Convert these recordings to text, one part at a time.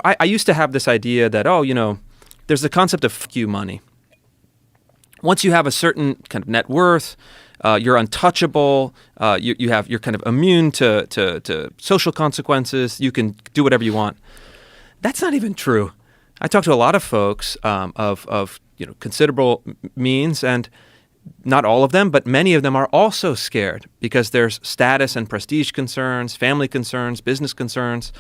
I used to have this idea that, there's the concept of "f you" money. Once you have a certain kind of net worth, you're untouchable. You're kind of immune to social consequences. You can do whatever you want. That's not even true. I talk to a lot of folks of considerable means, and not all of them, but many of them are also scared because there's status and prestige concerns, family concerns, business concerns.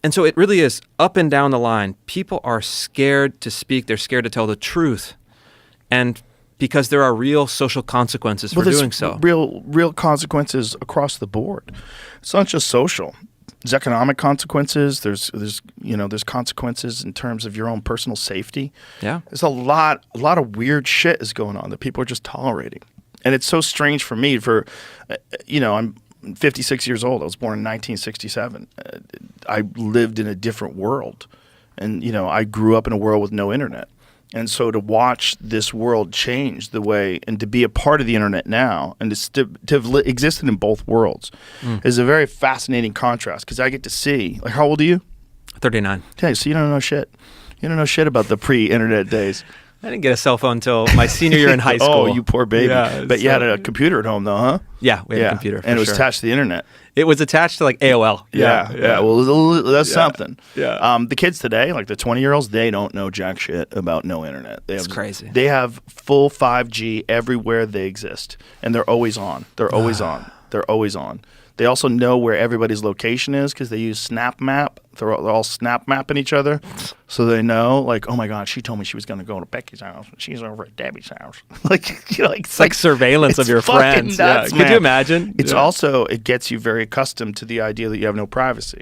And so it really is up and down the line. People are scared to speak. They're scared to tell the truth. And because there are real social consequences for doing so. Real consequences across the board. It's not just social. There's economic consequences. There's consequences in terms of your own personal safety. Yeah. There's a lot of weird shit is going on that people are just tolerating. And it's so strange for me I'm 56 years old. I was born in 1967. I lived in a different world. And, I grew up in a world with no internet. And so to watch this world change the way and to be a part of the internet now and to have existed in both worlds is a very fascinating contrast because I get to see, like, how old are you? 39. Okay, so you don't know shit. You don't know shit about the pre-internet days. I didn't get a cell phone until my senior year in high school. Oh, you poor baby. Yeah, but you had a computer at home though, huh? Yeah, we had a computer. And it was attached to the internet. It was attached to like AOL. Yeah. Well, that's something. Yeah. The kids today, like the 20-year-olds, they don't know jack shit about no internet. It's crazy. They have full 5G everywhere they exist, and they're always on. They're always on. They're always on. They also know where everybody's location is because they use Snap Map. They're all Snap Mapping each other. So they know, like, oh my God, she told me she was going to go to Becky's house. She's over at Debbie's house. It's like surveillance of your friends. Nuts, Could you imagine? It's also, it gets you very accustomed to the idea that you have no privacy,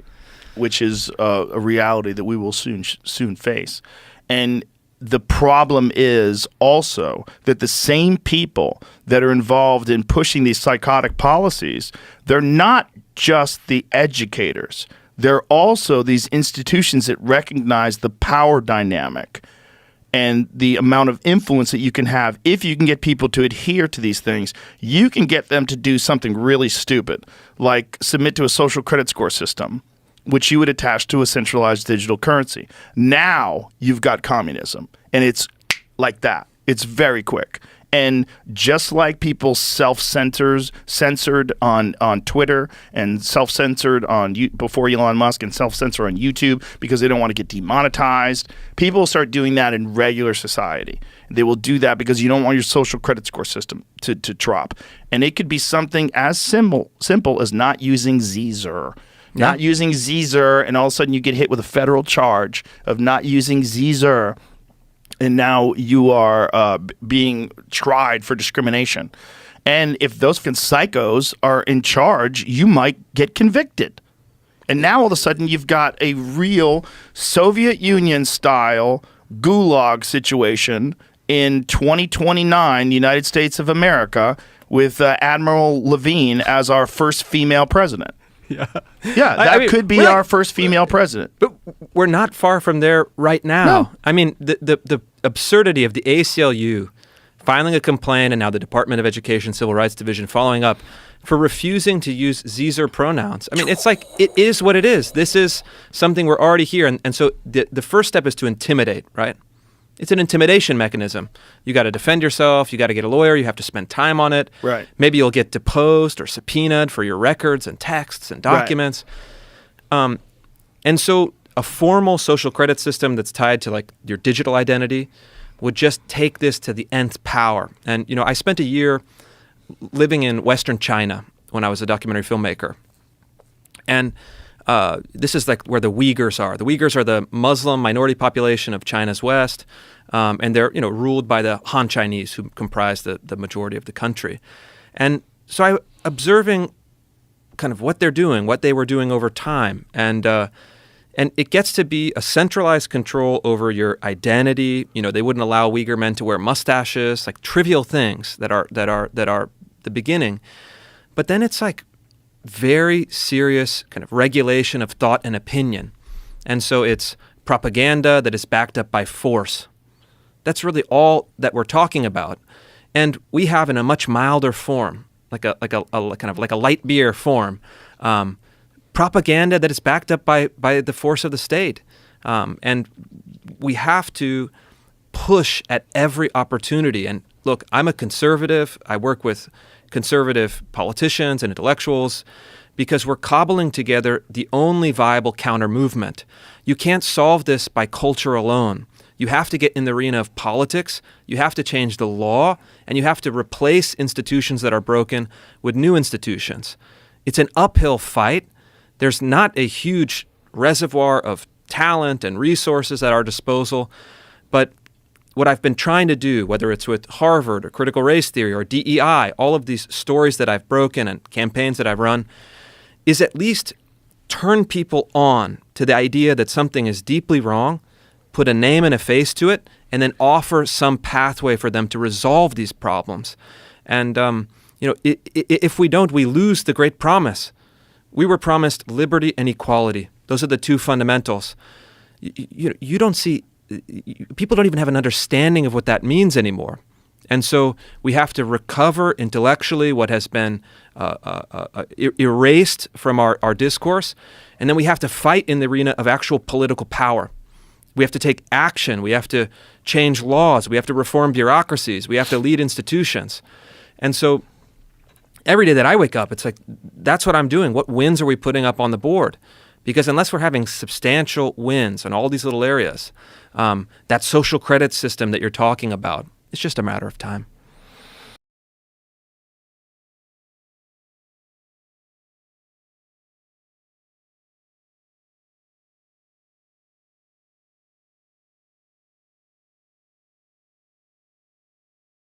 which is a reality that we will soon face. And the problem is also that the same people that are involved in pushing these psychotic policies, they're not just the educators. They're also these institutions that recognize the power dynamic and the amount of influence that you can have. If you can get people to adhere to these things, you can get them to do something really stupid, like submit to a social credit score system, which you would attach to a centralized digital currency. Now you've got communism, and it's like that. It's very quick. And just like people censored on Twitter and self-censored before Elon Musk and self-censor on YouTube because they don't want to get demonetized, people will start doing that in regular society. They will do that because you don't want your social credit score system to drop. And it could be something as simple as not using Zer. Yeah. Not using Zer, and all of a sudden you get hit with a federal charge of not using Zer. And now you are being tried for discrimination. And if those psychos are in charge, you might get convicted. And now all of a sudden you've got a real Soviet Union-style gulag situation in 2029, the United States of America, with Admiral Levine as our first female president. Yeah, that could be our first female president. But we're not far from there right now. No. I mean, the absurdity of the ACLU filing a complaint and now the Department of Education Civil Rights Division following up for refusing to use Zer pronouns. I mean, it's like, it is what it is. This is something we're already here. And so the first step is to intimidate, right? It's an intimidation mechanism. You got to defend yourself. You got to get a lawyer. You have to spend time on it. Right. Maybe you'll get deposed or subpoenaed for your records and texts and documents. Right. And so a formal social credit system that's tied to like your digital identity would just take this to the nth power. And, I spent a year living in Western China when I was a documentary filmmaker. And this is like where the Uyghurs are. The Uyghurs are the Muslim minority population of China's West, and they're ruled by the Han Chinese, who comprise the majority of the country. And so I observing kind of what they're doing, what they were doing over time, and it gets to be a centralized control over your identity. They wouldn't allow Uyghur men to wear mustaches, like trivial things that are the beginning. But then it's like very serious kind of regulation of thought and opinion. And so it's propaganda that is backed up by force. That's really all that we're talking about. And we have in a much milder form, like a kind of like a light beer form, propaganda that is backed up by the force of the state. And we have to push at every opportunity. And look, I'm a conservative. I work with conservative politicians and intellectuals because we're cobbling together the only viable counter movement. You can't solve this by culture alone. You have to get in the arena of politics, you have to change the law, and you have to replace institutions that are broken with new institutions. It's an uphill fight. There's not a huge reservoir of talent and resources at our disposal, but what I've been trying to do, whether it's with Harvard or critical race theory or DEI, all of these stories that I've broken and campaigns that I've run, is at least turn people on to the idea that something is deeply wrong, put a name and a face to it, and then offer some pathway for them to resolve these problems. And if we don't, we lose the great promise. We were promised liberty and equality. Those are the two fundamentals. You don't see, people don't even have an understanding of what that means anymore. And so we have to recover intellectually what has been erased from our discourse, and then we have to fight in the arena of actual political power. We have to take action. We have to change laws. We have to reform bureaucracies. We have to lead institutions. And so every day that I wake up, it's like, that's what I'm doing. What wins are we putting up on the board? Because unless we're having substantial wins in all these little areas, that social credit system that you're talking about, it's just a matter of time.